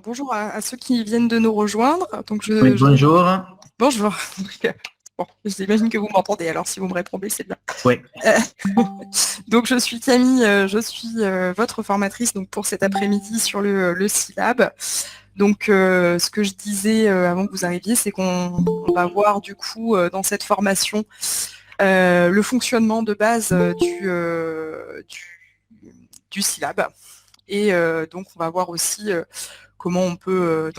bonjour à ceux qui viennent de nous rejoindre. Donc, Oui, bonjour. bonjour. Bon, j'imagine que vous m'entendez, alors si vous me répondez, c'est bien. Oui, Euh, donc, je suis Camille, je suis votre formatrice donc, pour cet après-midi sur le syllabe. Donc, ce que je disais avant que vous arriviez, c'est qu'on va voir du coup dans cette formation le fonctionnement de base du syllabe. Et donc, on va voir aussi comment on peut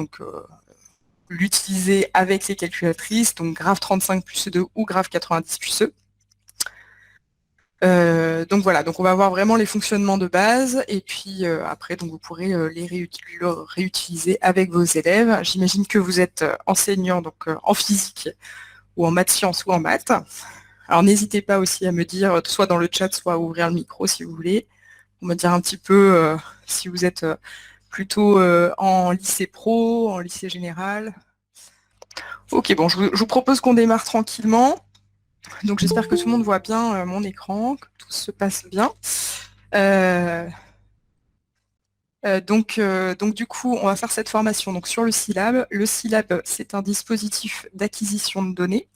l'utiliser avec les calculatrices, donc Graph 35 plus 2 ou Graph 90 plus E. Donc voilà, donc on va voir vraiment les fonctionnements de base et puis après donc vous pourrez les réutiliser avec vos élèves. J'imagine que vous êtes enseignant donc en physique ou en maths sciences ou en maths. Alors n'hésitez pas aussi à me dire soit dans le chat, soit à ouvrir le micro si vous voulez, pour me dire un petit peu si vous êtes plutôt en lycée pro, en lycée général. Ok, bon, je vous propose qu'on démarre tranquillement. Donc j'espère que tout le monde voit bien mon écran, que tout se passe bien. Euh, donc du coup, on va faire cette formation donc, sur le syllabe. Le syllabe, c'est un dispositif d'acquisition de données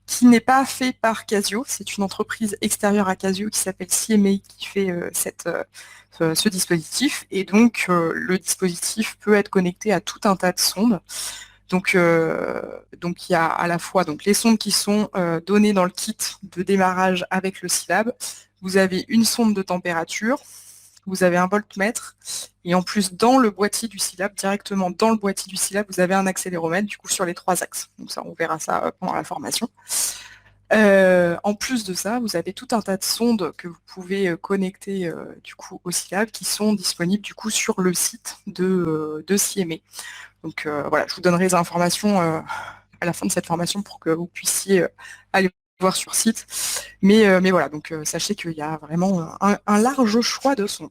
qui n'est pas fait par Casio. C'est une entreprise extérieure à Casio qui s'appelle CMA qui fait ce dispositif. Et donc, le dispositif peut être connecté à tout un tas de sondes. Donc il y a à la fois donc, les sondes qui sont données dans le kit de démarrage avec le syllabe. Vous avez une sonde de température, vous avez un voltmètre, et en plus dans le boîtier du syllabe, directement dans le boîtier du syllabe, vous avez un accéléromètre du coup sur les 3 axes. Donc ça, on verra ça pendant la formation. En plus de ça, vous avez tout un tas de sondes que vous pouvez connecter du coup au syllabe qui sont disponibles du coup sur le site de CMA. Donc voilà, je vous donnerai les informations à la fin de cette formation pour que vous puissiez aller voir sur site. Mais voilà, donc sachez qu'il y a vraiment un large choix de sons.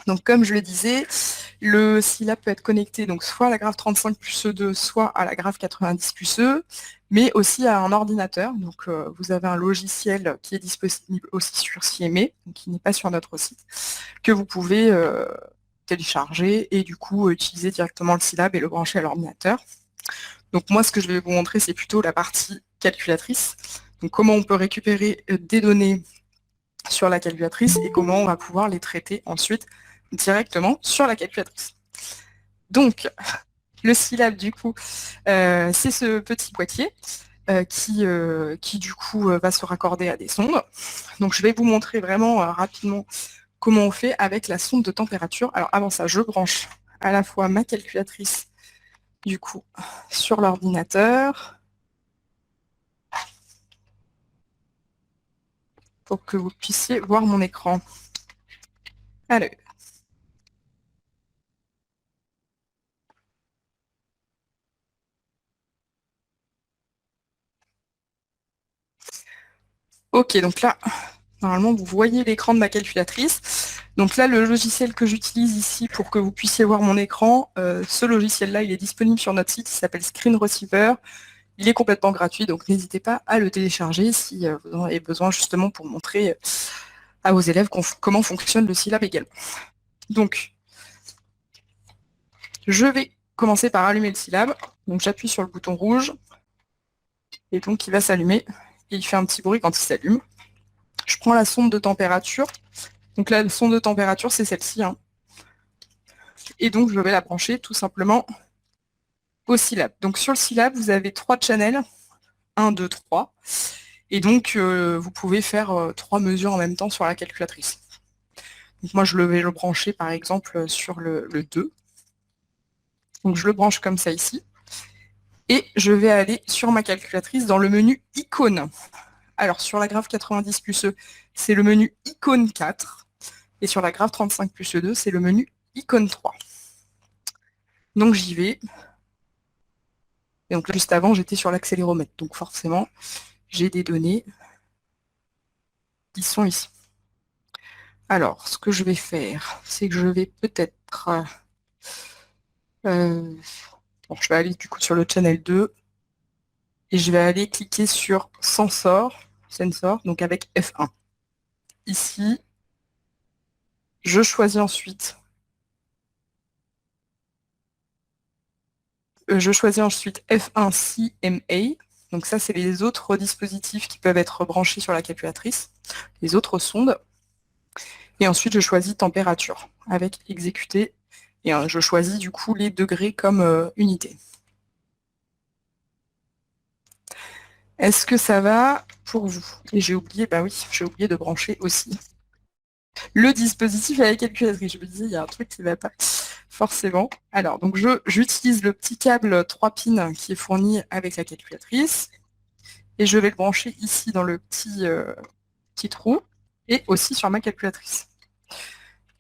Donc comme je le disais, le syllabe peut être connecté donc soit à la graphe 35 plus E2, soit à la graphe 90 plus E, mais aussi à un ordinateur. Donc vous avez un logiciel qui est disponible aussi sur CMA, donc qui n'est pas sur notre site, que vous pouvez télécharger et du coup utiliser directement le syllabe et le brancher à l'ordinateur. Donc moi, ce que je vais vous montrer, c'est plutôt la partie calculatrice. Donc comment on peut récupérer des données sur la calculatrice et comment on va pouvoir les traiter ensuite directement sur la calculatrice. Donc, le syllabe, du coup, c'est ce petit boîtier qui du coup, va se raccorder à des sondes. Donc, je vais vous montrer vraiment rapidement comment on fait avec la sonde de température. Alors, avant ça, je branche à la fois ma calculatrice, du coup, sur l'ordinateur pour que vous puissiez voir mon écran. Alors, ok, donc là, normalement, vous voyez l'écran de ma calculatrice. Donc là, le logiciel que j'utilise ici pour que vous puissiez voir mon écran, ce logiciel-là, il est disponible sur notre site, il s'appelle Screen Receiver. Il est complètement gratuit, donc n'hésitez pas à le télécharger si vous en avez besoin justement pour montrer à vos élèves comment fonctionne le syllabe également. Donc, je vais commencer par allumer le syllabe. Donc j'appuie sur le bouton rouge, et donc il va s'allumer, et il fait un petit bruit quand il s'allume. Je prends la sonde de température. Donc la sonde de température, c'est celle-ci. Hein. Et donc, je vais la brancher tout simplement au syllabe. Donc, sur le syllabe, vous avez 3 channels. 1, 2, 3. Et donc, vous pouvez faire 3 mesures en même temps sur la calculatrice. Donc, moi, je vais le brancher, par exemple, sur le 2. Donc, je le branche comme ça ici. Et je vais aller sur ma calculatrice dans le menu icône. Alors, sur la graphe 90 plus E, c'est le menu icône 4. Et sur la graphe 35 plus E2, c'est le menu icône 3. Donc j'y vais. Et donc là, juste avant, j'étais sur l'accéléromètre. Donc forcément, j'ai des données qui sont ici. Alors, ce que je vais faire, c'est que je vais peut-être... bon, je vais aller du coup sur le channel 2 et je vais aller cliquer sur Sensor, donc avec F1. Ici, je choisis ensuite je choisis ensuite F1 CMA. Donc ça, c'est les autres dispositifs qui peuvent être branchés sur la calculatrice, les autres sondes. Et ensuite, je choisis température avec exécuter. Et je choisis du coup les degrés comme unité. Est-ce que ça va pour vous? Et j'ai oublié, bah oui, j'ai oublié de brancher aussi le dispositif à la calculatrice. Je me disais, il y a un truc qui ne va pas forcément. Alors, donc j'utilise le petit câble 3 pins qui est fourni avec la calculatrice. Et je vais le brancher ici dans le petit trou et aussi sur ma calculatrice.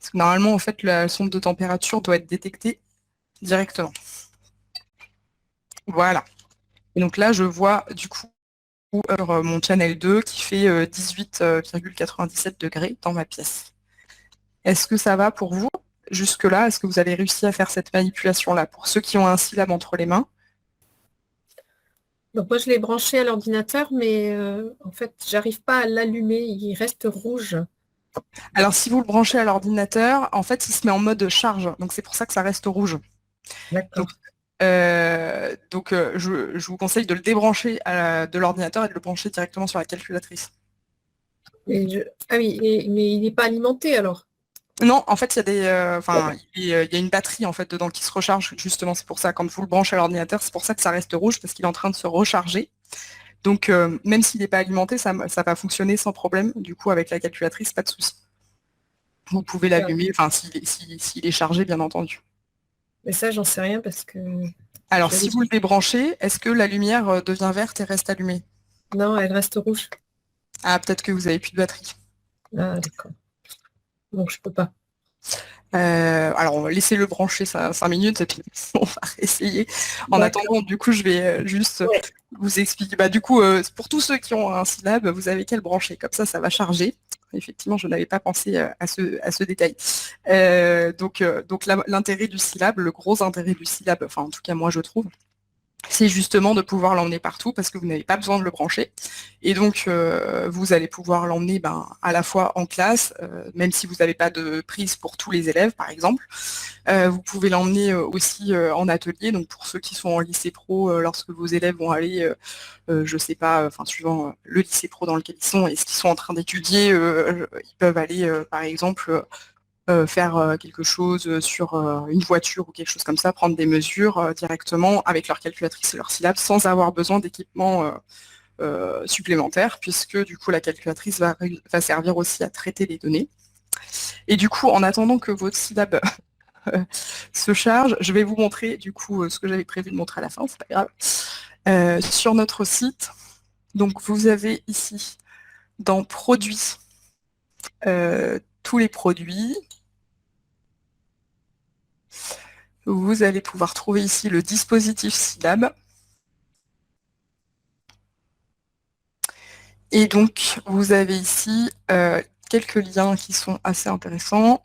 Parce que normalement, en fait, la sonde de température doit être détectée directement. Voilà. Et donc là, je vois du coup mon channel 2 qui fait 18,97 degrés dans ma pièce. Est-ce que ça va pour vous jusque-là? Est-ce que vous avez réussi à faire cette manipulation-là pour ceux qui ont un syllabe entre les mains? Donc moi, je l'ai branché à l'ordinateur, mais en fait, j'arrive pas à l'allumer. Il reste rouge. Alors si vous le branchez à l'ordinateur, en fait, il se met en mode charge. Donc c'est pour ça que ça reste rouge. Donc, D'accord. je vous conseille de le débrancher de l'ordinateur et de le brancher directement sur la calculatrice. Ah oui, mais il n'est pas alimenté alors. Non, en fait, il y a il y a une batterie en fait dedans qui se recharge justement. C'est pour ça, quand vous le branchez à l'ordinateur, c'est pour ça que ça reste rouge parce qu'il est en train de se recharger. Donc, même s'il n'est pas alimenté, ça va fonctionner sans problème. Du coup, avec la calculatrice, pas de souci. Vous pouvez Ah, l'allumer, enfin, s'il est chargé, bien entendu. mais ça, j'en sais rien parce que Alors, j'avais. si vous le débranchez, est-ce que la lumière devient verte et reste allumée? Non, elle reste rouge. Ah, peut-être que vous avez plus de batterie. Ah, d'accord. Donc je peux pas. Alors, laissez-le brancher 5 minutes et puis on va essayer. En D'accord. attendant, du coup, je vais juste Ouais. vous expliquer. Bah, du coup, pour tous ceux qui ont un syllabe, vous avez qu'à le brancher. Comme ça va charger. Effectivement, je n'avais pas pensé à ce détail. Donc l'intérêt du syllabe, le gros intérêt du syllabe, enfin en tout cas moi je trouve, c'est justement de pouvoir l'emmener partout parce que vous n'avez pas besoin de le brancher. Et donc, vous allez pouvoir l'emmener à la fois en classe, même si vous n'avez pas de prise pour tous les élèves, par exemple. Vous pouvez l'emmener aussi en atelier. Donc, pour ceux qui sont en lycée pro, lorsque vos élèves vont aller, je ne sais pas, enfin, suivant le lycée pro dans lequel ils sont et ce qu'ils sont en train d'étudier, ils peuvent aller, par exemple, faire quelque chose sur une voiture ou quelque chose comme ça, prendre des mesures directement avec leur calculatrice et leur syllabe sans avoir besoin d'équipement supplémentaire, puisque du coup la calculatrice va servir aussi à traiter les données. Et du coup, en attendant que votre syllabe se charge, je vais vous montrer du coup ce que j'avais prévu de montrer à la fin, c'est pas grave. Sur notre site, donc vous avez ici dans produits tous les produits. Vous allez pouvoir trouver ici le dispositif syllabe. Et donc, vous avez ici quelques liens qui sont assez intéressants.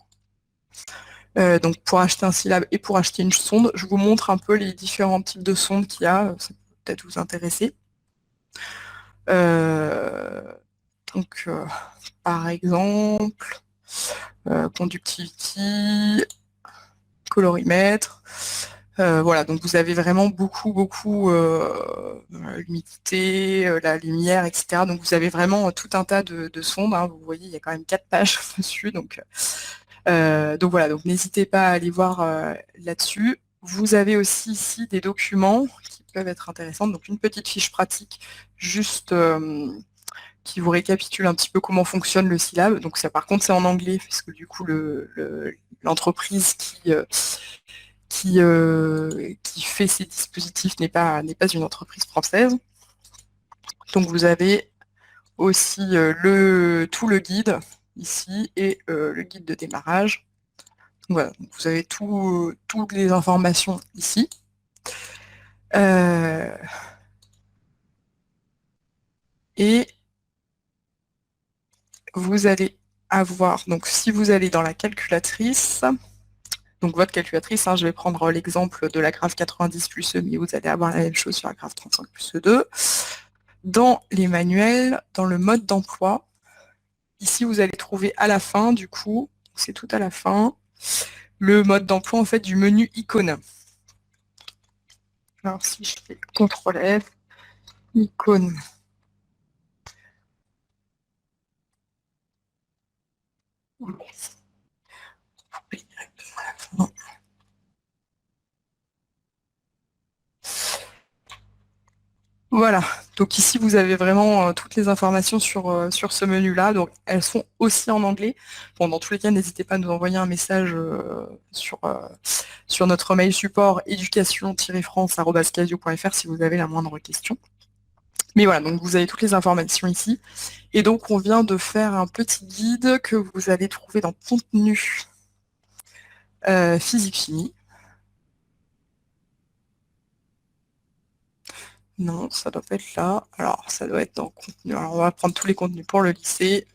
Donc, pour acheter un syllabe et pour acheter une sonde, je vous montre un peu les différents types de sondes qu'il y a. Ça peut peut-être vous intéresser. Euh, donc, par exemple, conductivity, colorimètre. Voilà, donc vous avez vraiment beaucoup l'humidité, la lumière, etc. Donc vous avez vraiment tout un tas de sondes, hein. Vous voyez, il y a quand même 4 pages dessus. Donc voilà, donc n'hésitez pas à aller voir là-dessus. Vous avez aussi ici des documents qui peuvent être intéressants. Donc une petite fiche pratique juste qui vous récapitule un petit peu comment fonctionne le syllabe. Donc ça, par contre, c'est en anglais, puisque du coup l'entreprise qui fait ces dispositifs n'est pas une entreprise française. Donc vous avez aussi tout le guide ici et le guide de démarrage. Donc voilà, donc vous avez toutes les informations ici. Euh, et vous allez avoir, donc si vous allez dans la calculatrice, donc votre calculatrice, hein, je vais prendre l'exemple de la graphe 90 plus E, mais vous allez avoir la même chose sur la graphe 35 plus E2. Dans les manuels, dans le mode d'emploi, ici vous allez trouver à la fin, du coup, c'est tout à la fin, le mode d'emploi en fait du menu icône. Alors si je fais CTRL F, icône. Voilà, donc ici vous avez vraiment toutes les informations sur ce menu-là, donc elles sont aussi en anglais. Bon, dans tous les cas, n'hésitez pas à nous envoyer un message sur notre mail support éducation-france@casio.fr si vous avez la moindre question. Mais voilà, donc vous avez toutes les informations ici. Et donc on vient de faire un petit guide que vous allez trouver dans contenu physique-chimie. Non, ça doit pas être là. Alors, ça doit être dans contenu. Alors, on va prendre tous les contenus pour le lycée.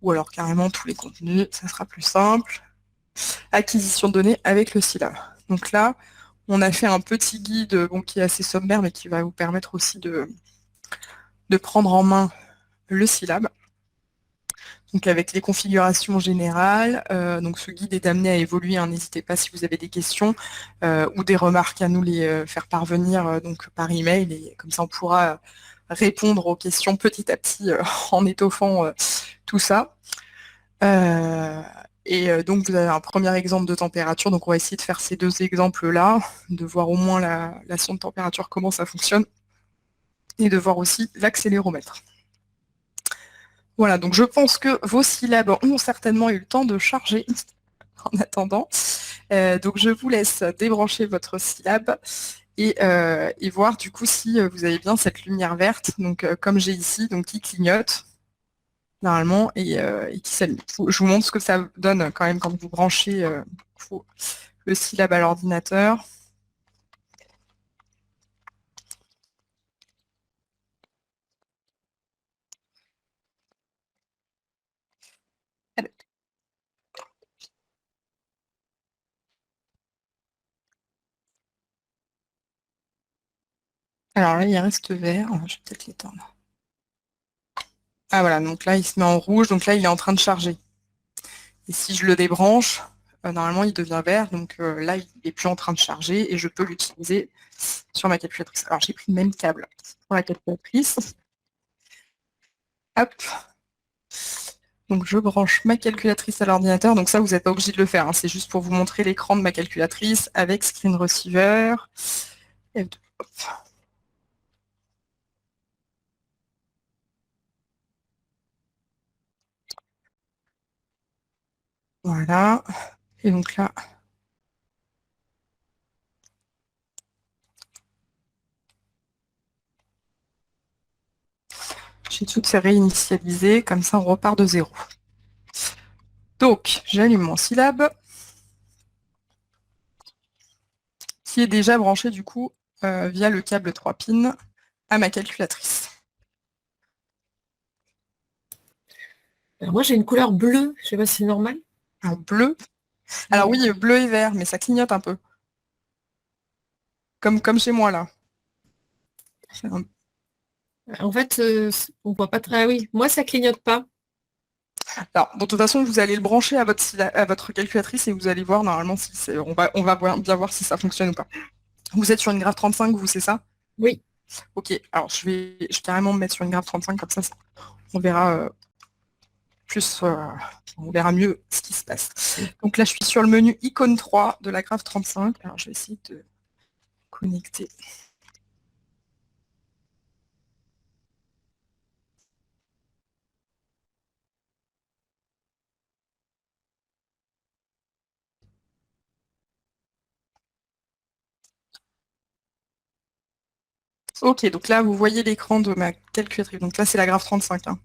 Ou alors carrément tous les contenus, ça sera plus simple. Acquisition de données avec le syllabe. Donc là, on a fait un petit guide bon, qui est assez sommaire, mais qui va vous permettre aussi de prendre en main le syllabe. Donc avec les configurations générales, donc ce guide est amené à évoluer, hein, n'hésitez pas si vous avez des questions ou des remarques à nous les faire parvenir donc par email, et comme ça on pourra répondre aux questions petit à petit en étoffant tout ça. Donc vous avez un premier exemple de température, donc on va essayer de faire ces deux exemples-là, de voir au moins la sonde de température, comment ça fonctionne, et de voir aussi l'accéléromètre. Voilà, donc je pense que vos syllabes ont certainement eu le temps de charger en attendant. Donc je vous laisse débrancher votre syllabe et voir du coup si vous avez bien cette lumière verte, donc comme j'ai ici, donc qui clignote normalement et qui s'allume. Je vous montre ce que ça donne quand même quand vous branchez le syllabe à l'ordinateur. Alors là, il reste vert. Je vais peut-être l'éteindre. Ah voilà, donc là, il se met en rouge. Donc là, il est en train de charger. Et si je le débranche, normalement, il devient vert. Donc là, il n'est plus en train de charger et je peux l'utiliser sur ma calculatrice. Alors, j'ai pris le même câble pour la calculatrice. Hop. Donc, je branche ma calculatrice à l'ordinateur. Donc ça, vous n'êtes pas obligé de le faire, hein. C'est juste pour vous montrer l'écran de ma calculatrice avec Screen Receiver. F2. Hop. Voilà. Et donc là, j'ai toutes ces réinitialisées. Comme ça, on repart de zéro. Donc, j'allume mon syllabe qui est déjà branché du coup via le câble 3 pins à ma calculatrice. Alors moi, j'ai une couleur bleue. Je sais pas si c'est normal. En bleu. Alors oui, bleu et vert, mais ça clignote un peu. Comme chez moi là. En fait, on voit pas très. Ah oui, moi, ça clignote pas. Alors, bon, de toute façon, vous allez le brancher à votre calculatrice et vous allez voir normalement si on va bien voir si ça fonctionne ou pas. Vous êtes sur une grave 35, vous, c'est ça? Oui. Ok, alors je vais carrément me mettre sur une grave 35, comme ça on verra on verra mieux ce qui se passe. Donc là, je suis sur le menu icône 3 de la grave 35. Alors, je vais essayer de connecter. Ok, donc là, vous voyez l'écran de ma calculatrice. Donc là, c'est la grave 35, hein.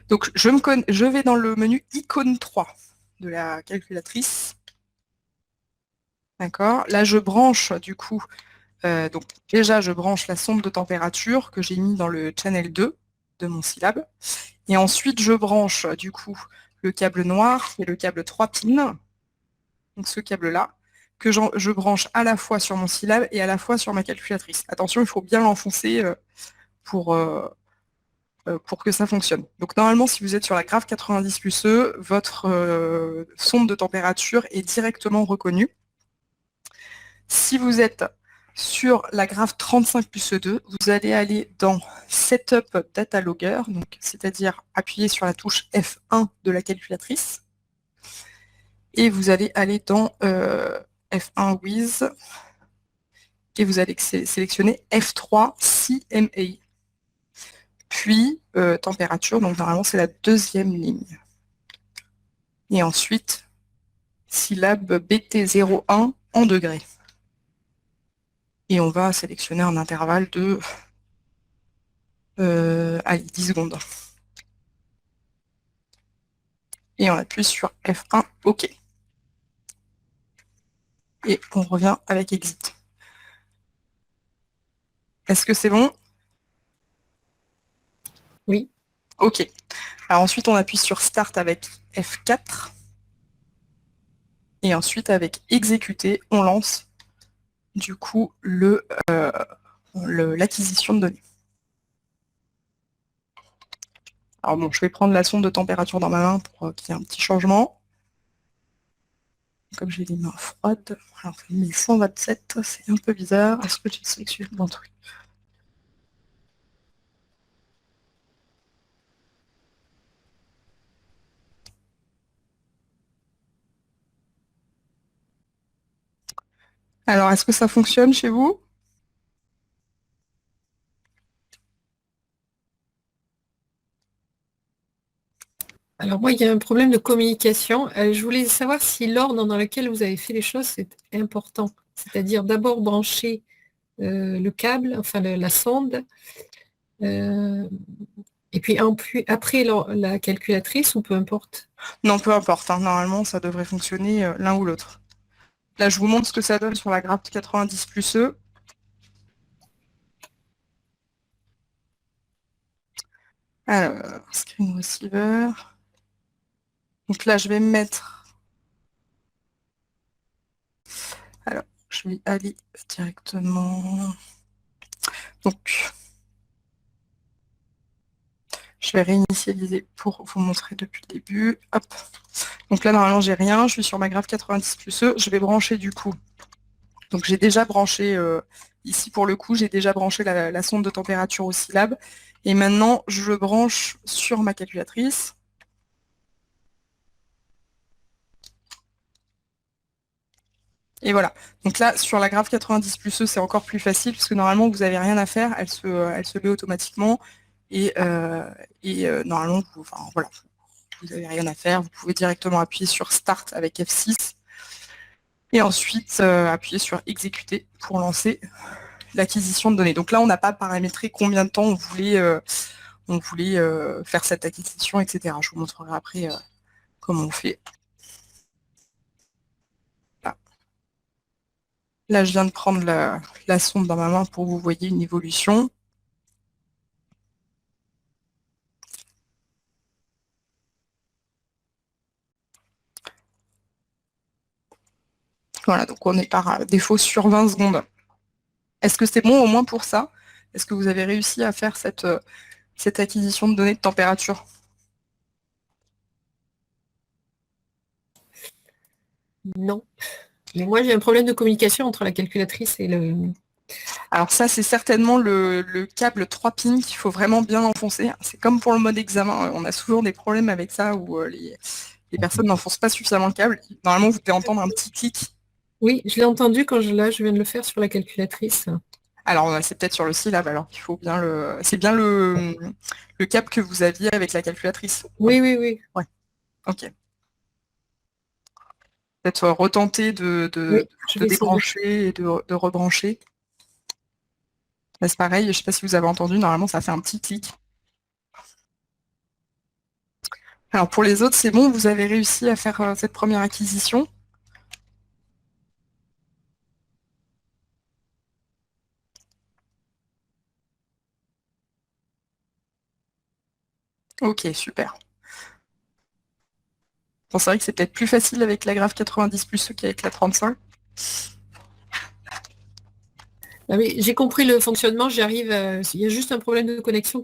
Donc, je vais dans le menu icône 3 de la calculatrice. D'accord. Là, je branche, du coup, donc déjà, je branche la sonde de température que j'ai mis dans le channel 2 de mon syllabe. Et ensuite, je branche, du coup, le câble noir et le câble 3 pins, donc ce câble-là, que je branche à la fois sur mon syllabe et à la fois sur ma calculatrice. Attention, il faut bien l'enfoncer pour, pour que ça fonctionne. Donc normalement, si vous êtes sur la grave 90 plus E, votre sonde de température est directement reconnue. Si vous êtes Sur la graphe 35 plus E2, vous allez aller dans Setup Data Logger, donc c'est-à-dire appuyer sur la touche F1 de la calculatrice, et vous allez aller dans F1 with, et vous allez sélectionner F3 CMA, puis température, donc normalement c'est la deuxième ligne. Et ensuite, syllabe BT01 en degrés. Et on va sélectionner un intervalle de 10 secondes. Et on appuie sur F1, OK. Et on revient avec Exit. Est-ce que c'est bon? Oui. OK. Alors ensuite, on appuie sur Start avec F4. Et ensuite, avec Exécuter, on lance du coup l'acquisition de données. Alors bon, je vais prendre la sonde de température dans ma main pour qu'il y ait un petit changement. Comme j'ai les mains froides, alors 1127, c'est un peu bizarre. Est-ce que j'ai sélectionné le bon truc? Alors, est-ce que ça fonctionne chez vous? Alors moi, il y a un problème de communication. Je voulais savoir si l'ordre dans lequel vous avez fait les choses, c'est important. C'est-à-dire d'abord brancher le câble, enfin la sonde, et puis après la calculatrice, ou peu importe. Non, peu importe. Hein. Normalement, ça devrait fonctionner l'un ou l'autre. Là, je vous montre ce que ça donne sur la graphe 90 plus E. Alors, screen receiver. Donc là, je vais me mettre... Alors, je vais aller directement... Donc, je vais réinitialiser pour vous montrer depuis le début. Hop. Donc là, normalement, j'ai rien. Je suis sur ma graphe 90 plus E. Je vais brancher du coup. Donc j'ai déjà branché, ici pour le coup, j'ai déjà branché la sonde de température au syllabe. Et maintenant, je le branche sur ma calculatrice. Et voilà. Donc là, sur la graphe 90 plus E, c'est encore plus facile, parce que normalement, vous n'avez rien à faire. Elle se met automatiquement. Normalement, voilà, vous n'avez rien à faire. Vous pouvez directement appuyer sur Start avec F6. Et ensuite, appuyer sur Exécuter pour lancer l'acquisition de données. Donc là, on n'a pas paramétré combien de temps on voulait faire cette acquisition, etc. Je vous montrerai après comment on fait. Là, je viens de prendre la sonde dans ma main pour que vous voyez une évolution. Voilà, donc on est par défaut sur 20 secondes. Est-ce que c'est bon au moins pour ça? Est-ce que vous avez réussi à faire cette acquisition de données de température? Non. Mais moi, j'ai un problème de communication entre la calculatrice et le... Alors ça, c'est certainement le câble 3 pins qu'il faut vraiment bien enfoncer. C'est comme pour le mode examen, on a souvent des problèmes avec ça où les personnes n'enfoncent pas suffisamment le câble. Normalement, vous devez entendre un petit clic. Oui, je l'ai entendu quand je viens de le faire sur la calculatrice. Alors, c'est peut-être sur le syllabe, alors qu'il faut bien le... C'est bien le câble que vous aviez avec la calculatrice. Oui, oui, oui. Ouais, ok. Peut-être retenter de Oui, je vais essayer. débrancher et de rebrancher. Là, c'est pareil, je ne sais pas si vous avez entendu, normalement, ça fait un petit clic. Alors, pour les autres, c'est bon, vous avez réussi à faire cette première acquisition. Ok, super. Bon, c'est vrai que c'est peut-être plus facile avec la graphe 90 plus qu'avec la 35. Ah oui, j'ai compris le fonctionnement, j'arrive. Il y a juste un problème de connexion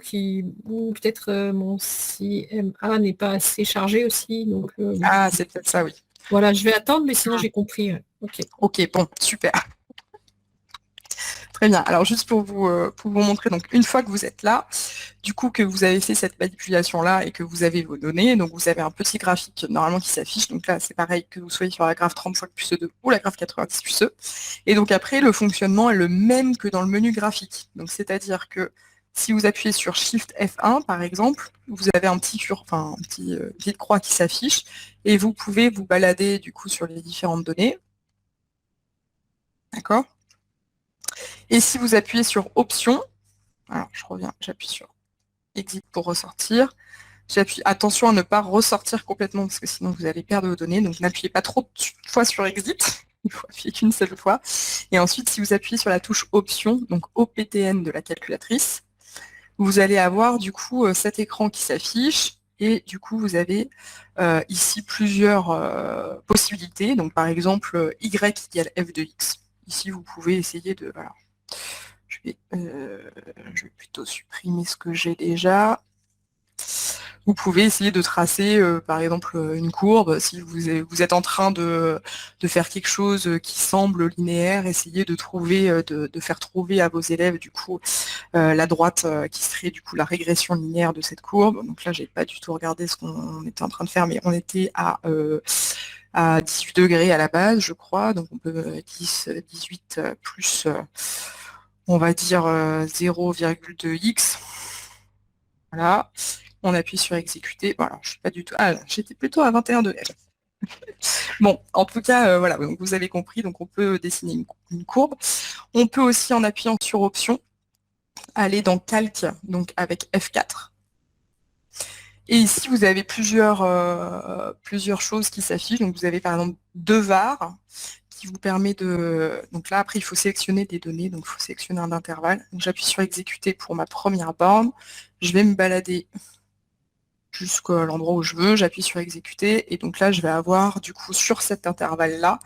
ou peut-être mon CMA n'est pas assez chargé aussi. Donc, Ah, c'est peut-être ça, oui. voilà, je vais attendre, mais sinon j'ai compris. Ok. Ok, bon, super. Très bien. Alors juste pour vous montrer, donc une fois que vous êtes là, du coup que vous avez fait cette manipulation-là et que vous avez vos données, donc vous avez un petit graphique normalement qui s'affiche. Donc là, c'est pareil que vous soyez sur la graphe 35 plus E2 ou la graphe 90 plus E. Et donc après, le fonctionnement est le même que dans le menu graphique. Donc c'est-à-dire que si vous appuyez sur Shift F1, par exemple, vous avez un petit, petite croix qui s'affiche et vous pouvez vous balader du coup sur les différentes données. D'accord? Et si vous appuyez sur Options, alors je reviens, j'appuie sur Exit pour ressortir. J'appuie, attention à ne pas ressortir complètement parce que sinon vous allez perdre vos données. Donc n'appuyez pas trop de fois sur Exit. Il faut appuyer qu'une seule fois. Et ensuite, si vous appuyez sur la touche Option, donc OPTN de la calculatrice, vous allez avoir du coup cet écran qui s'affiche. Et du coup, vous avez ici plusieurs possibilités. Donc par exemple, Y égale F de X. Ici, vous pouvez essayer de... Voilà. Je vais plutôt supprimer ce que j'ai déjà. Vous pouvez essayer de tracer, par exemple, une courbe. Si vous êtes en train de faire quelque chose qui semble linéaire, essayez de trouver, de faire trouver à vos élèves du coup la droite qui serait du coup la régression linéaire de cette courbe. Donc là, j'ai pas du tout regardé ce qu'on était en train de faire, mais on était à 18 degrés à la base, je crois. Donc on peut 18 plus, on va dire 0,2x. Voilà. On appuie sur exécuter. Voilà, je suis pas du tout. Ah, j'étais plutôt à 21 degrés. Bon, en tout cas, voilà, donc vous avez compris, donc on peut dessiner une courbe. On peut aussi, en appuyant sur Option, aller dans Calque, donc avec F4. Et ici, vous avez plusieurs choses qui s'affichent. Donc vous avez par exemple deux VAR qui vous permet de... Donc là, après, il faut sélectionner des données, donc il faut sélectionner un intervalle. Donc j'appuie sur exécuter pour ma première borne. Je vais me balader jusqu'à l'endroit où je veux, j'appuie sur exécuter, et donc là je vais avoir du coup sur cet intervalle-là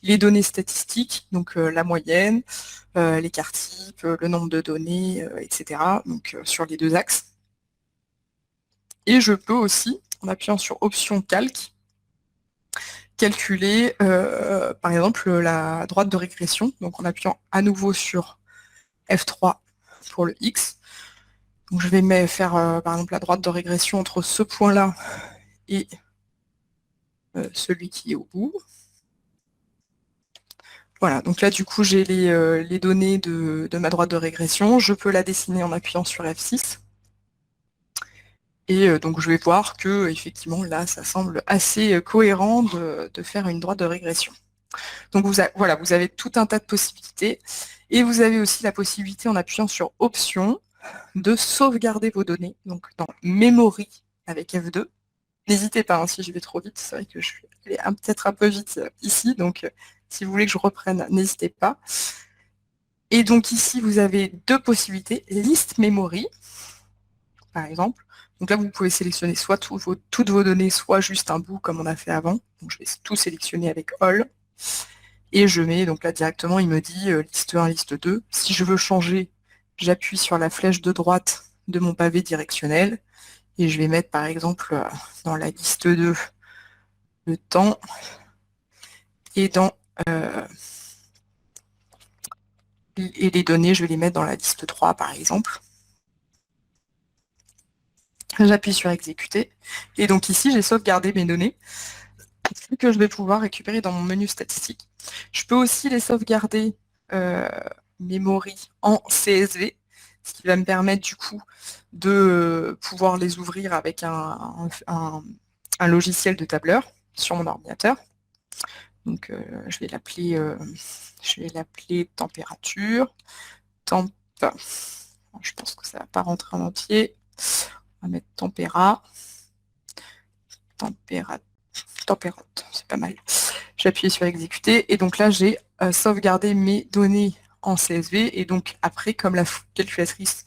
les données statistiques, donc la moyenne, l'écart type, le nombre de données, etc. Donc sur les deux axes. Et je peux aussi, en appuyant sur Option Calque, calculer par exemple la droite de régression, donc en appuyant à nouveau sur F3 pour le X. Donc je vais faire par exemple la droite de régression entre ce point-là et celui qui est au bout. Voilà, donc là du coup j'ai les données de ma droite de régression, je peux la dessiner en appuyant sur F6. Et donc je vais voir que effectivement là ça semble assez cohérent de faire une droite de régression. Donc voilà, vous avez tout un tas de possibilités. Et vous avez aussi la possibilité en appuyant sur Options de sauvegarder vos données, donc dans Memory avec F2. N'hésitez pas, hein, si je vais trop vite, c'est vrai que je suis allée peut-être un peu vite ici, donc si vous voulez que je reprenne, n'hésitez pas. Et donc ici, vous avez deux possibilités, liste memory, par exemple. Donc là, vous pouvez sélectionner soit toutes vos données, soit juste un bout comme on a fait avant. Donc je vais tout sélectionner avec All. Et je mets, donc là directement, il me dit liste 1, liste 2. Si je veux changer, j'appuie sur la flèche de droite de mon pavé directionnel. Et je vais mettre par exemple dans la liste 2 le temps et dans et les données, je vais les mettre dans la liste 3 par exemple. J'appuie sur exécuter. Et donc ici, j'ai sauvegardé mes données que je vais pouvoir récupérer dans mon menu statistique. Je peux aussi les sauvegarder memory en CSV, ce qui va me permettre du coup de pouvoir les ouvrir avec un logiciel de tableur sur mon ordinateur. Donc je vais l'appeler température. Temp. Je pense que ça ne va pas rentrer en entier. On va mettre tempéra. Températe, c'est pas mal. J'appuie sur exécuter et donc là j'ai sauvegardé mes données en CSV et donc après comme la calculatrice,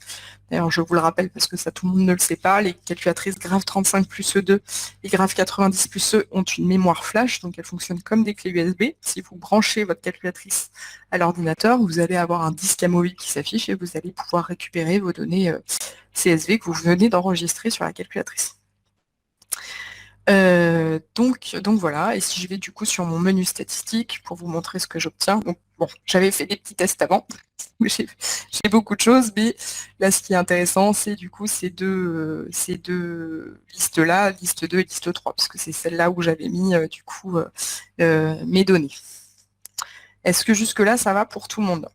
d'ailleurs je vous le rappelle parce que ça tout le monde ne le sait pas, les calculatrices graph 35 plus E2 et graph 90 plus E ont une mémoire flash, donc elles fonctionnent comme des clés USB. Si vous branchez votre calculatrice à l'ordinateur, vous allez avoir un disque amovible qui s'affiche et vous allez pouvoir récupérer vos données CSV que vous venez d'enregistrer sur la calculatrice. Donc voilà, et si je vais du coup sur mon menu statistique pour vous montrer ce que j'obtiens, donc bon, j'avais fait des petits tests avant, J'ai beaucoup de choses, mais là, ce qui est intéressant, c'est du coup ces deux listes-là, liste 2 et liste 3, parce que c'est celle-là où j'avais mis du coup mes données. Est-ce que jusque-là, ça va pour tout le monde?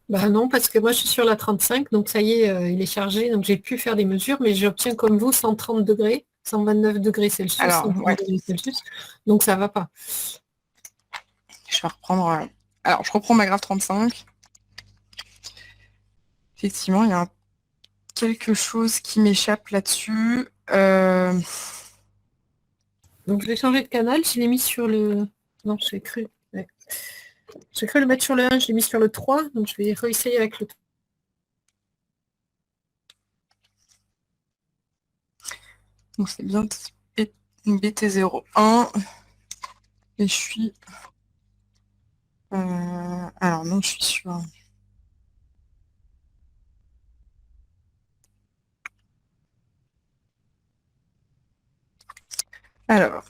Bah non, parce que moi je suis sur la 35, donc ça y est, il est chargé, donc j'ai pu faire des mesures, mais j'obtiens comme vous 130 degrés, 129 degrés Celsius, Alors, 130 ouais, degrés Celsius, donc ça va pas. je vais reprendre. Alors, je reprends ma graphe 35. Effectivement, il y a quelque chose qui m'échappe là-dessus. Donc je vais changer de canal, je l'ai mis sur le... Non, j'ai cru. Ouais. J'ai cru le mettre sur le 1, je l'ai mis sur le 3, donc je vais réessayer avec le 3. Donc, c'est bien BT01. Et je suis. Alors, non, je suis sur. Alors,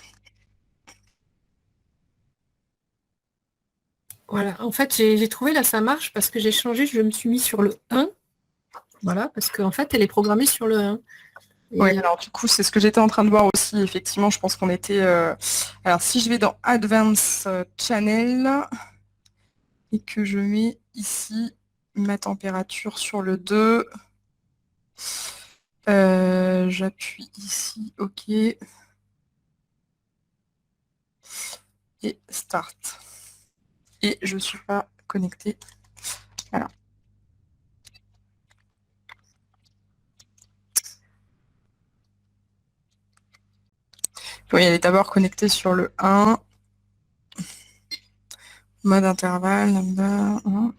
Voilà, en fait j'ai trouvé là ça marche parce que j'ai changé, je me suis mis sur le 1, voilà, parce qu'en fait elle est programmée sur le 1. oui, Et alors du coup, c'est ce que j'étais en train de voir aussi. Effectivement, je pense qu'on était. Alors, si je vais dans Advanced Channel et que je mets ici ma température sur le 2, j'appuie ici, OK, et Start. Et je ne suis pas connectée. Voilà. Oui, elle est d'abord connectée sur le 1. Mode intervalle, lambda, 1.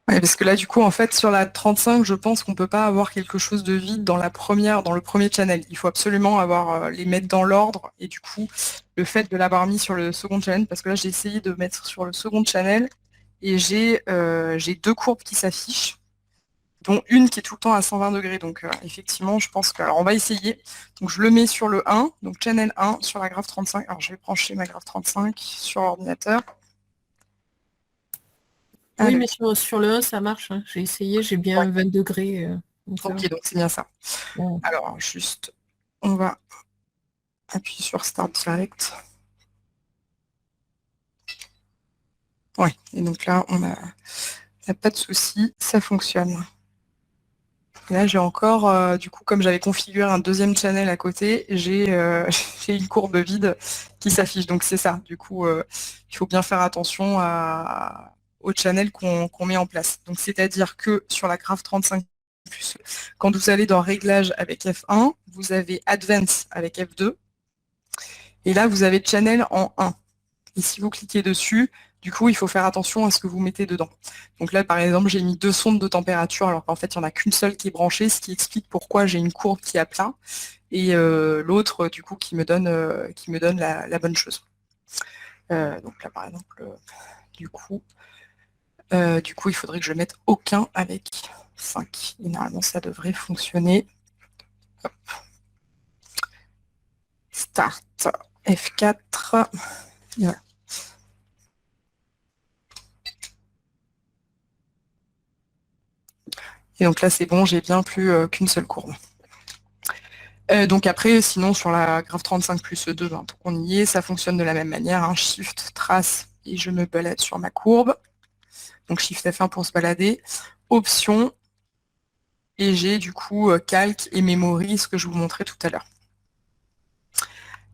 Ouais, parce que là, du coup, en fait, sur la 35, je pense qu'on peut pas avoir quelque chose de vide dans dans le premier channel. Il faut absolument les mettre dans l'ordre. Et du coup, le fait de l'avoir mis sur le second channel, parce que là, j'ai essayé de mettre sur le second channel et j'ai deux courbes qui s'affichent, dont une qui est tout le temps à 120 degrés. Donc, effectivement, je pense que, alors, on va essayer. Donc, je le mets sur le 1, donc channel 1 sur la graphe 35. Alors, je vais brancher ma graphe 35 sur l'ordinateur. oui, Alors, mais sur le 1 ça marche, hein. J'ai essayé, j'ai ouais, bien 20 degrés, donc ça va. ok, donc c'est bien ça. Bon. Alors, juste, on va appuyer sur Start Direct. Ouais, et donc là, on a pas de souci, ça fonctionne. Et là, j'ai encore, du coup, comme j'avais configuré un deuxième channel à côté, j'ai une courbe vide qui s'affiche. Donc c'est ça. Du coup, il faut bien faire attention au channel qu'on met en place. Donc c'est-à-dire que sur la graphe 35+, quand vous allez dans Réglages avec F1, vous avez Advance avec F2, et là, vous avez Channel en 1. Et si vous cliquez dessus, du coup, il faut faire attention à ce que vous mettez dedans. Donc là, par exemple, j'ai mis deux sondes de température, alors qu'en fait, il n'y en a qu'une seule qui est branchée, ce qui explique pourquoi j'ai une courbe qui est à plat, et l'autre, du coup, qui me donne la bonne chose. Donc là, par exemple, du coup, il faudrait que je mette aucun avec 5. Et normalement, ça devrait fonctionner. Hop. Start F4. Voilà. Et donc là, c'est bon, j'ai bien plus qu'une seule courbe. Donc après, sinon, sur la graphe 35+2, ben, donc on y est, ça fonctionne de la même manière, hein, Shift, trace, et je me balade sur ma courbe. Donc Shift F1 pour se balader. Option, et j'ai du coup calque et memory, ce que je vous montrais tout à l'heure.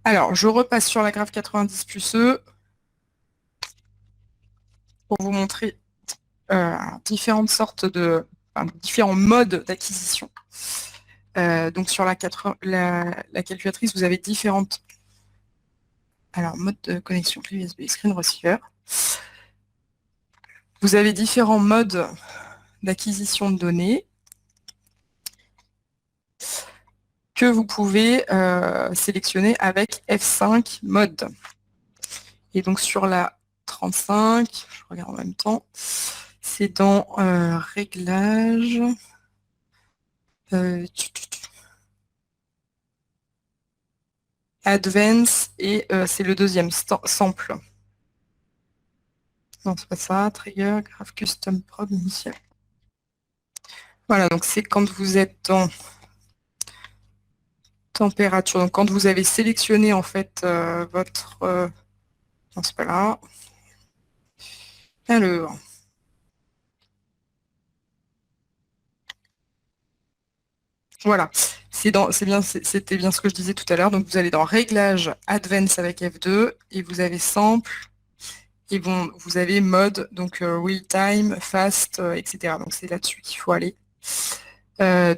Alors, je repasse sur la graphe 90+E pour vous montrer différentes sortes différents modes d'acquisition. Donc sur la calculatrice, vous avez différentes. Alors, mode de connexion clé USB, screen receiver. Vous avez différents modes d'acquisition de données que vous pouvez sélectionner avec F5 mode. Et donc sur la 35, je regarde en même temps, c'est dans Réglages. Advance, et c'est le deuxième, sample. Non, c'est pas ça, trigger, graph custom prod initial. Voilà, donc c'est quand vous êtes dans température, donc quand vous avez sélectionné en fait votre... non, c'est pas là. Alors, voilà, c'était bien ce que je disais tout à l'heure. Donc vous allez dans Réglage, Advance avec F2, et vous avez Sample, et bon, vous avez Mode, donc Real Time, Fast, etc. Donc c'est là-dessus qu'il faut aller.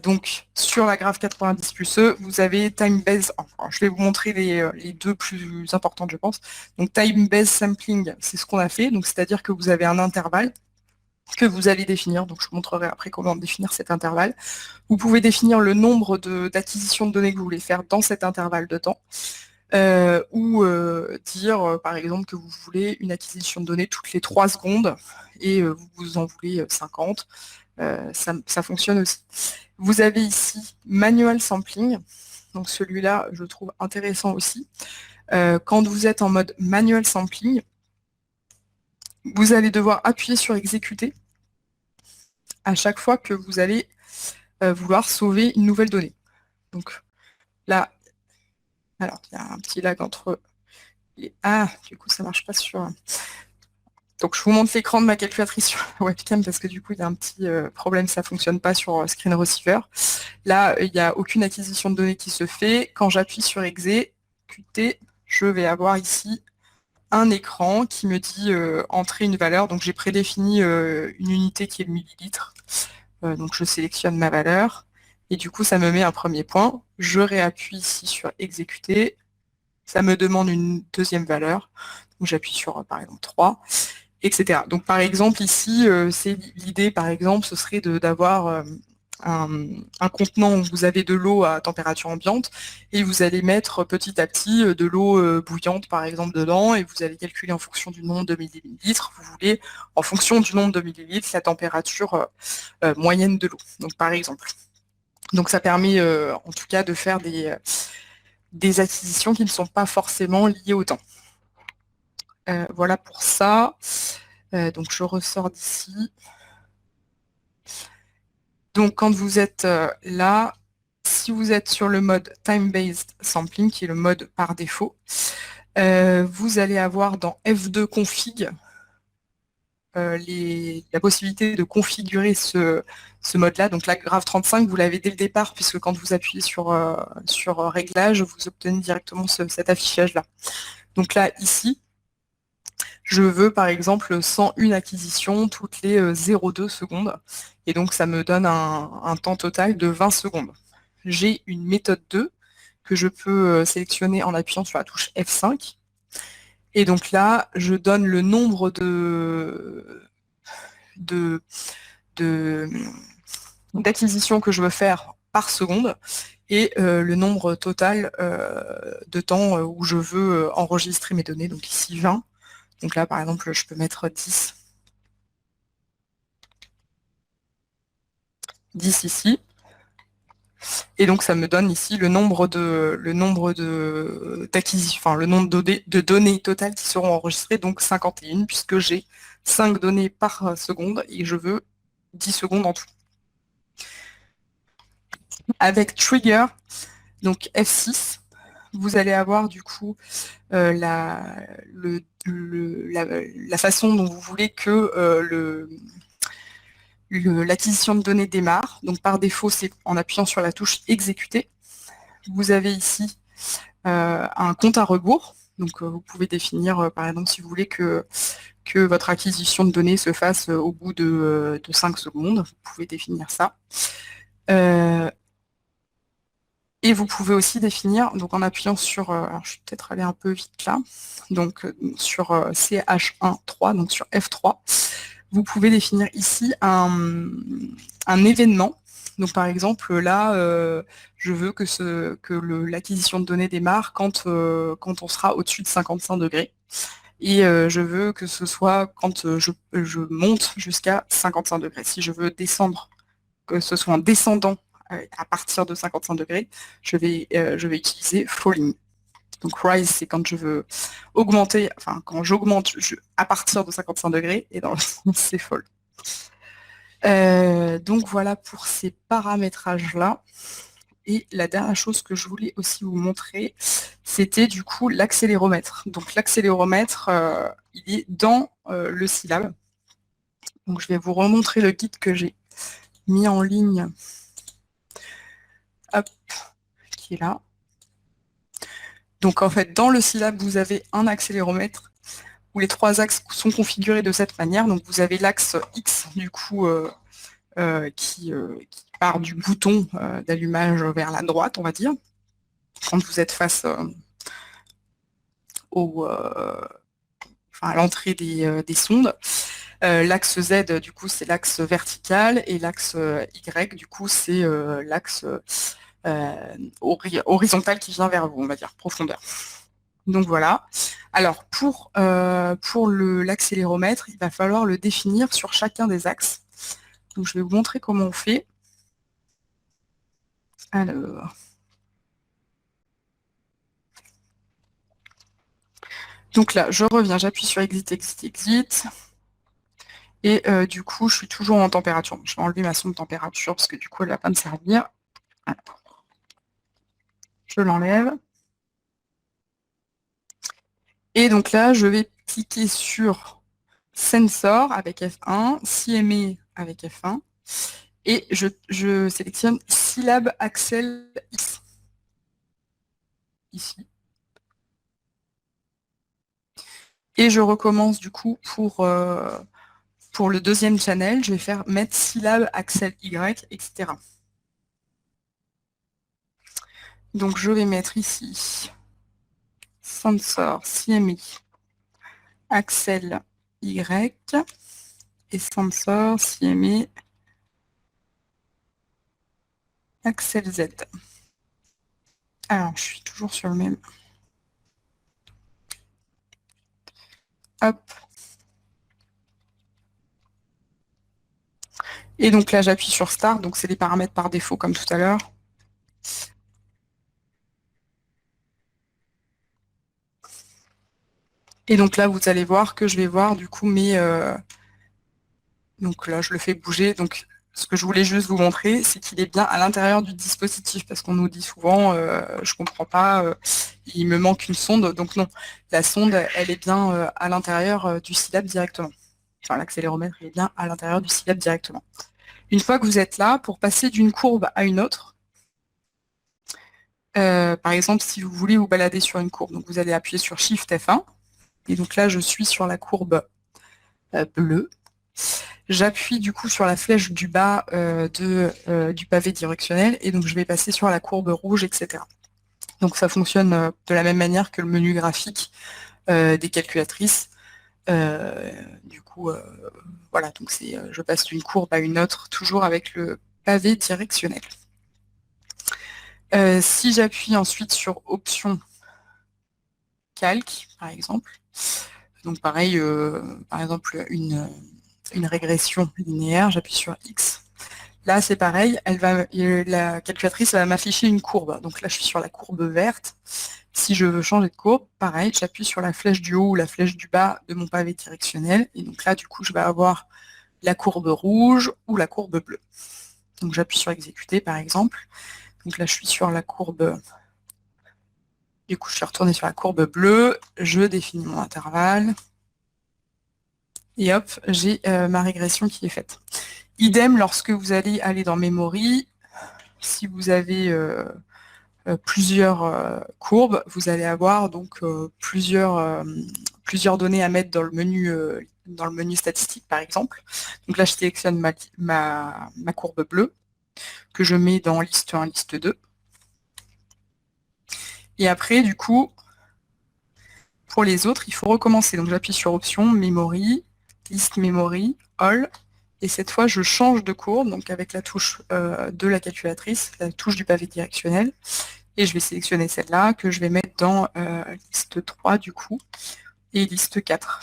Donc sur la graphe 90 plus E, vous avez Time Based, enfin, je vais vous montrer les deux plus importantes, je pense. Donc Time Based Sampling, c'est ce qu'on a fait, donc c'est-à-dire que vous avez un intervalle que vous allez définir, donc je vous montrerai après comment définir cet intervalle. Vous pouvez définir le nombre d'acquisitions de données que vous voulez faire dans cet intervalle de temps, ou dire par exemple que vous voulez une acquisition de données toutes les 3 secondes et vous en voulez 50. Ça fonctionne aussi. Vous avez ici Manual Sampling, donc celui-là je trouve intéressant aussi. Quand vous êtes en mode Manual Sampling, vous allez devoir appuyer sur Exécuter à chaque fois que vous allez vouloir sauver une nouvelle donnée. Donc là, alors il y a un petit lag entre les... Ah, du coup ça marche pas sur... Donc je vous montre l'écran de ma calculatrice sur la webcam parce que du coup il y a un petit problème, ça fonctionne pas sur Screen Receiver. Là, il n'y a aucune acquisition de données qui se fait. Quand j'appuie sur Exécuter, je vais avoir ici un écran qui me dit entrer une valeur. Donc j'ai prédéfini une unité qui est le millilitre. Donc je sélectionne ma valeur. Et du coup, ça me met un premier point. Je réappuie ici sur Exécuter. Ça me demande une deuxième valeur. Donc j'appuie sur, par exemple, 3, etc. Donc par exemple, ici, c'est l'idée, par exemple, ce serait d'avoir un contenant où vous avez de l'eau à température ambiante et vous allez mettre petit à petit de l'eau bouillante par exemple dedans et vous allez calculer en fonction du nombre de millilitres, vous voulez en fonction du nombre de millilitres la température moyenne de l'eau, donc par exemple. Donc ça permet en tout cas de faire des acquisitions qui ne sont pas forcément liées au temps. Voilà pour ça. Donc je ressors d'ici. Donc quand vous êtes là, si vous êtes sur le mode Time-Based Sampling, qui est le mode par défaut, vous allez avoir dans F2 Config la possibilité de configurer ce mode-là. Donc la graphe 35, vous l'avez dès le départ, puisque quand vous appuyez sur Réglage, vous obtenez directement cet affichage-là. Donc là, ici, je veux par exemple 101 acquisitions toutes les 0,2 secondes. Et donc ça me donne un temps total de 20 secondes. J'ai une méthode 2 que je peux sélectionner en appuyant sur la touche F5. Et donc là, je donne le nombre d'acquisitions que je veux faire par seconde et le nombre total de temps où je veux enregistrer mes données. Donc ici 20. Donc là, par exemple, je peux mettre 10. 10 ici. Et donc ça me donne ici le nombre d'acquisitions, enfin le nombre de données totales qui seront enregistrées, donc 51, puisque j'ai 5 données par seconde et je veux 10 secondes en tout. Avec Trigger, donc F6, vous allez avoir du coup la façon dont vous voulez que l'acquisition de données démarre. Donc par défaut, c'est en appuyant sur la touche Exécuter. Vous avez ici un compte à rebours. Donc vous pouvez définir, par exemple, si vous voulez que votre acquisition de données se fasse au bout de 5 secondes. Vous pouvez définir ça. Et vous pouvez aussi définir, donc en appuyant sur, alors je vais peut-être aller un peu vite là, donc sur CH1.3, donc sur F3, vous pouvez définir ici un événement. Donc par exemple là, je veux que l'acquisition de données démarre quand on sera au-dessus de 55 degrés. Et je veux que ce soit quand je monte jusqu'à 55 degrés. Si je veux descendre, que ce soit en descendant à partir de 55 degrés, je vais utiliser falling. Donc rise, c'est quand je veux augmenter, enfin quand j'augmente à partir de 55 degrés, et dans le sens, c'est fall. Donc voilà pour ces paramétrages-là. Et la dernière chose que je voulais aussi vous montrer, c'était du coup l'accéléromètre. Donc l'accéléromètre, il est dans le syllabe. Donc je vais vous remontrer le guide que j'ai mis en ligne, hop, qui est là. Donc en fait, dans le syllabe, vous avez un accéléromètre où les 3 axes sont configurés de cette manière. Donc vous avez l'axe X, du coup, qui part du bouton d'allumage vers la droite, on va dire, quand vous êtes face à l'entrée des sondes. L'axe Z, du coup, c'est l'axe vertical, et l'axe Y, du coup, c'est l'axe horizontal qui vient vers vous, on va dire, profondeur. Donc voilà. Alors, pour l'accéléromètre, il va falloir le définir sur chacun des axes. Donc, je vais vous montrer comment on fait. Alors... Donc là, je reviens, j'appuie sur Exit, Exit, Exit. Et du coup, je suis toujours en température. Je vais enlever ma sonde de température parce que du coup, elle ne va pas me servir. Alors, je l'enlève. Et donc là, je vais cliquer sur Sensor avec F1, CME avec F1, et je sélectionne syllabe Axel X, ici. Et je recommence du coup pour le deuxième channel, je vais faire mettre syllabe Axel Y, etc. Donc je vais mettre ici Sensor, CME, Axel Y, et Sensor, CME, Axel Z. Alors, je suis toujours sur le même. Hop. Et donc là, j'appuie sur Start, donc c'est les paramètres par défaut comme tout à l'heure. Et donc là, vous allez voir que je vais voir du coup mes... Donc là, je le fais bouger. Donc, ce que je voulais juste vous montrer, c'est qu'il est bien à l'intérieur du dispositif, parce qu'on nous dit souvent, je comprends pas, il me manque une sonde. Donc non, la sonde, elle est bien à l'intérieur du syllabe directement. Enfin, l'accéléromètre, il est bien à l'intérieur du syllabe directement. Une fois que vous êtes là, pour passer d'une courbe à une autre, par exemple, si vous voulez vous balader sur une courbe, donc vous allez appuyer sur Shift F1, et donc là, je suis sur la courbe bleue. J'appuie du coup sur la flèche du bas du pavé directionnel, et donc je vais passer sur la courbe rouge, etc. Donc ça fonctionne de la même manière que le menu graphique des calculatrices. Du coup, voilà, donc je passe d'une courbe à une autre, toujours avec le pavé directionnel. Si j'appuie ensuite sur Option Calque, par exemple, donc pareil, par exemple une régression linéaire, j'appuie sur X. Là, c'est pareil, la calculatrice va m'afficher une courbe. Donc là, je suis sur la courbe verte. Si je veux changer de courbe, pareil, j'appuie sur la flèche du haut ou la flèche du bas de mon pavé directionnel. Et donc là, du coup, je vais avoir la courbe rouge ou la courbe bleue. Donc j'appuie sur exécuter, par exemple. Donc là, je suis sur la courbe... Du coup, je suis retournée sur la courbe bleue. Je définis mon intervalle. Et hop, j'ai ma régression qui est faite. Idem lorsque vous allez aller dans Memory. Si vous avez plusieurs courbes, vous allez avoir donc plusieurs données à mettre dans le menu statistique, par exemple. Donc là, je sélectionne ma courbe bleue, que je mets dans liste 1, liste 2. Et après, du coup, pour les autres, il faut recommencer. Donc j'appuie sur Option, Memory, Liste Memory, All. Et cette fois, je change de courbe, donc avec la touche de la calculatrice, la touche du pavé directionnel. Et je vais sélectionner celle-là, que je vais mettre dans liste 3, du coup, et liste 4.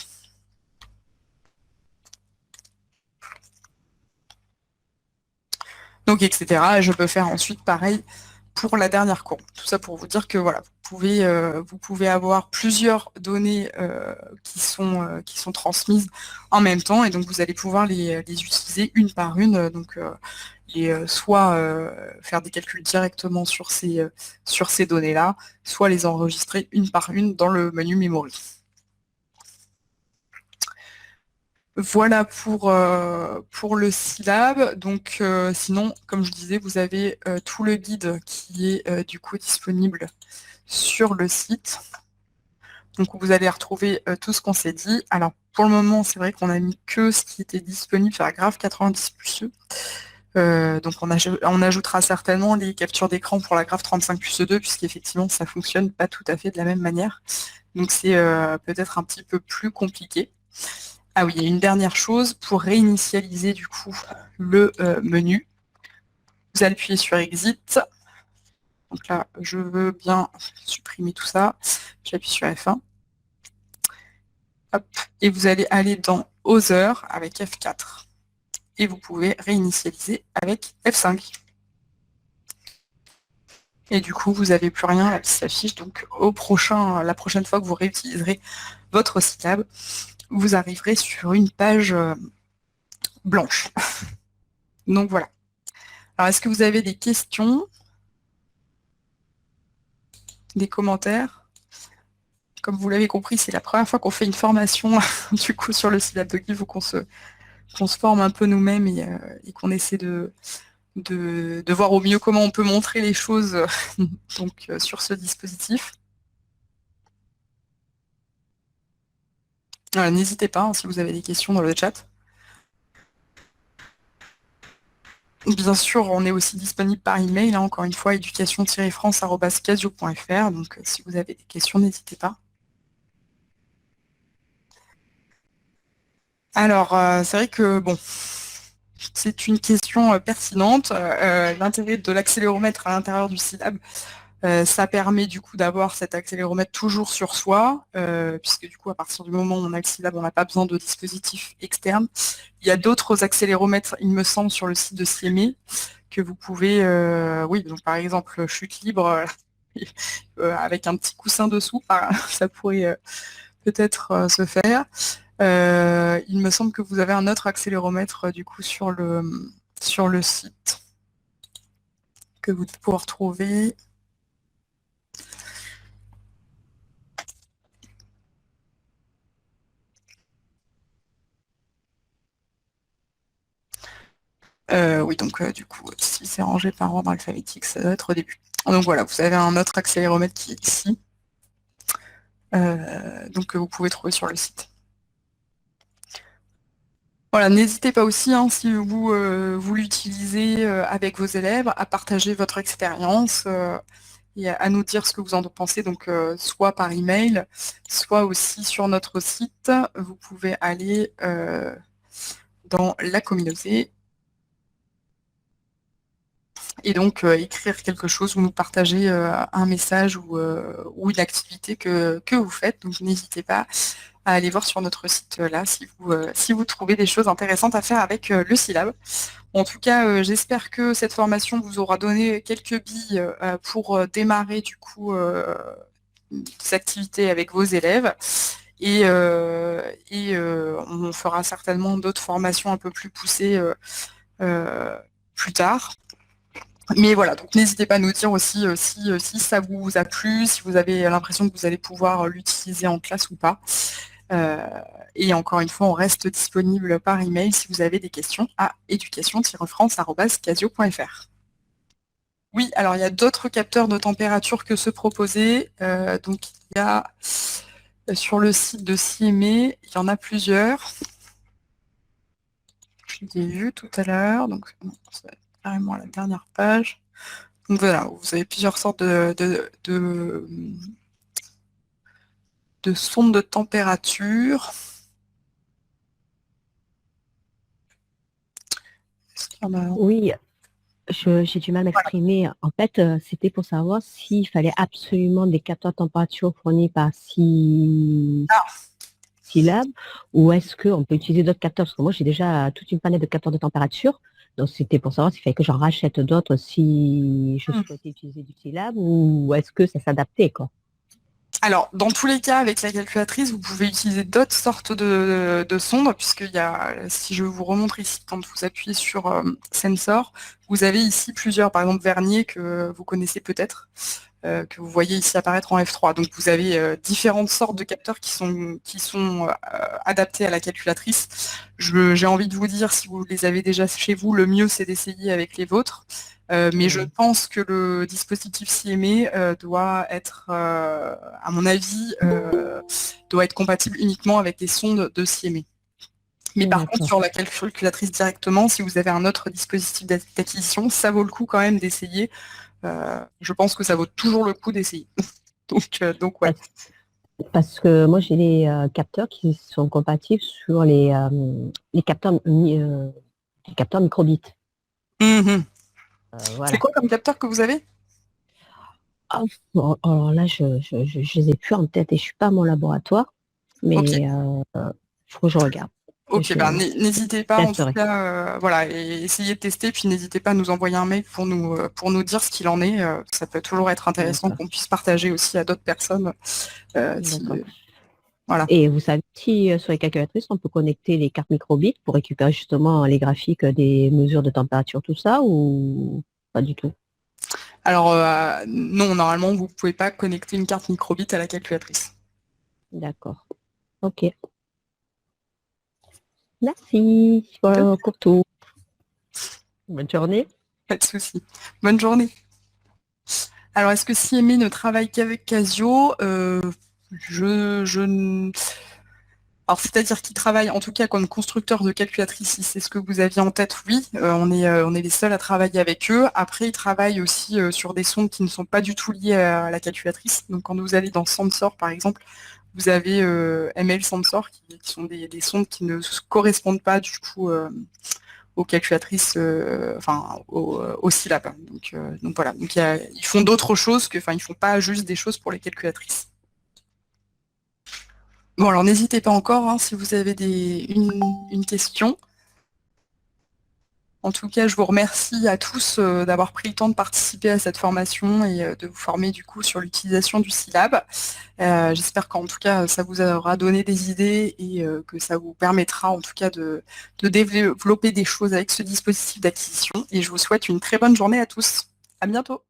Donc, etc. Et je peux faire ensuite pareil pour la dernière courbe. Tout ça pour vous dire que voilà, vous vous pouvez avoir plusieurs données qui sont transmises en même temps, et donc vous allez pouvoir les utiliser une par une, et soit faire des calculs directement sur ces données-là, soit les enregistrer une par une dans le menu memory. Voilà pour le syllabe. Donc sinon, comme je disais, vous avez tout le guide qui est du coup disponible sur le site. Donc vous allez retrouver tout ce qu'on s'est dit. Alors pour le moment, c'est vrai qu'on a mis que ce qui était disponible sur la graphe 90+E. Donc on ajoutera certainement les captures d'écran pour la graphe 35+E2, puisqu'effectivement ça fonctionne pas tout à fait de la même manière. Donc c'est peut-être un petit peu plus compliqué. Ah oui, il y a une dernière chose, pour réinitialiser du coup le menu, vous appuyez sur Exit. Donc là, je veux bien supprimer tout ça. J'appuie sur F1. Hop, et vous allez aller dans Other avec F4. Et vous pouvez réinitialiser avec F5. Et du coup, vous n'avez plus rien là qui s'affiche. Donc la prochaine fois que vous réutiliserez votre syllabe, vous arriverez sur une page blanche. Donc voilà. Alors, est-ce que vous avez des questions, des commentaires? Comme vous l'avez compris, c'est la première fois qu'on fait une formation du coup sur le syllabe de il faut qu'on se forme un peu nous-mêmes et qu'on essaie de voir au mieux comment on peut montrer les choses donc, sur ce dispositif. N'hésitez pas si vous avez des questions dans le chat. Bien sûr, on est aussi disponible par email, encore une fois, éducation-france@casio.fr. Donc si vous avez des questions, n'hésitez pas. Alors, c'est vrai que bon, c'est une question pertinente. L'intérêt de l'accéléromètre à l'intérieur du syllabe, ça permet du coup d'avoir cet accéléromètre toujours sur soi, puisque du coup, à partir du moment où on a le syllabe, on n'a pas besoin de dispositif externe. Il y a d'autres accéléromètres, il me semble, sur le site de CME, que vous pouvez, oui, donc par exemple, chute libre, avec un petit coussin dessous, ça pourrait peut-être se faire. Il me semble que vous avez un autre accéléromètre du coup sur le site que vous pouvez retrouver. Oui, donc du coup, si c'est rangé par ordre alphabétique, ça doit être au début. Donc voilà, vous avez un autre accéléromètre qui est ici, donc que vous pouvez trouver sur le site. Voilà, n'hésitez pas aussi, si vous l'utilisez avec vos élèves, à partager votre expérience et à nous dire ce que vous en pensez, donc soit par email, soit aussi sur notre site. Vous pouvez aller dans la communauté et donc écrire quelque chose ou nous partager un message ou une activité que vous faites. Donc n'hésitez pas à aller voir sur notre site là si vous trouvez des choses intéressantes à faire avec le syllabe. En tout cas, j'espère que cette formation vous aura donné quelques billes pour démarrer du coup des activités avec vos élèves. Et on fera certainement d'autres formations un peu plus poussées plus tard. Mais voilà, donc n'hésitez pas à nous dire aussi si ça vous a plu, si vous avez l'impression que vous allez pouvoir l'utiliser en classe ou pas. Et encore une fois, on reste disponible par email si vous avez des questions à éducation-france@casio.fr. Oui, alors il y a d'autres capteurs de température que ceux proposés. Donc il y a sur le site de CME, il y en a plusieurs. Je les ai vus tout à l'heure, donc c'est carrément à la dernière page. Donc voilà, vous avez plusieurs sortes de sondes de température. Est-ce qu'il y en a un? Oui, j'ai du mal à m'exprimer. En fait, c'était pour savoir s'il fallait absolument des capteurs de température fournis par Syllab ou est-ce qu'on peut utiliser d'autres capteurs? Parce que moi, j'ai déjà toute une panette de capteurs de température, Donc, c'était pour savoir s'il fallait que j'en rachète d'autres si je Hmm. souhaitais utiliser du syllabe ou est-ce que ça s'adaptait, quoi. Alors, dans tous les cas, avec la calculatrice, vous pouvez utiliser d'autres sortes de sondes, puisqu'il y a, si je vous remontre ici, quand vous appuyez sur Sensor, vous avez ici plusieurs, par exemple, verniers que vous connaissez peut-être, que vous voyez ici apparaître en F3. Donc, vous avez différentes sortes de capteurs qui sont adaptés à la calculatrice. J'ai envie de vous dire, si vous les avez déjà chez vous, le mieux, c'est d'essayer avec les vôtres. Mais je Ouais. pense que le dispositif CME doit être, à mon avis, doit être compatible uniquement avec des sondes de CME. Mais par contre, D'accord. sur la calculatrice directement, si vous avez un autre dispositif d'acquisition, ça vaut le coup quand même d'essayer. Je pense que ça vaut toujours le coup d'essayer. Donc ouais. Parce, parce que moi, j'ai les capteurs qui sont compatibles sur les capteurs, les capteurs microbits. Mhm. C'est Voilà. quoi comme capteur que vous avez? Ah, bon, alors là, je les ai plus en tête et je suis pas à mon laboratoire, Ok. mais faut que je regarde. Ok, Je ben, n'hésitez pas en tout testerai. cas, voilà, et essayez de tester, puis n'hésitez pas à nous envoyer un mail pour nous dire ce qu'il en est. Ça peut toujours être intéressant D'accord. qu'on puisse partager aussi à d'autres personnes. D'accord. Voilà. Et vous savez si sur les calculatrices, on peut connecter les cartes microbits pour récupérer justement les graphiques des mesures de température, tout ça, ou pas du tout? Alors non, normalement, vous ne pouvez pas connecter une carte microbit à la calculatrice. D'accord. Ok. Merci pour tout. Bonne journée. Pas de souci. Bonne journée. Alors, est-ce que CME ne travaille qu'avec Casio? Je, Alors, c'est-à-dire qu'ils travaillent, en tout cas, comme constructeur de calculatrices, si c'est ce que vous aviez en tête, oui, on est les seuls à travailler avec eux. Après, ils travaillent aussi sur des sondes qui ne sont pas du tout liées à la calculatrice. Donc, quand vous allez dans Sensor, par exemple, vous avez ML Sensor, qui sont des sondes qui ne correspondent pas du coup aux calculatrices, enfin, aux syllabes. Donc voilà, ils font d'autres choses que, enfin, ils font pas juste des choses pour les calculatrices. Bon, alors n'hésitez pas encore hein, si vous avez une question. En tout cas, je vous remercie à tous d'avoir pris le temps de participer à cette formation et de vous former du coup sur l'utilisation du syllabe. J'espère qu'en tout cas, ça vous aura donné des idées et que ça vous permettra en tout cas de développer des choses avec ce dispositif d'acquisition. Et je vous souhaite une très bonne journée à tous. À bientôt.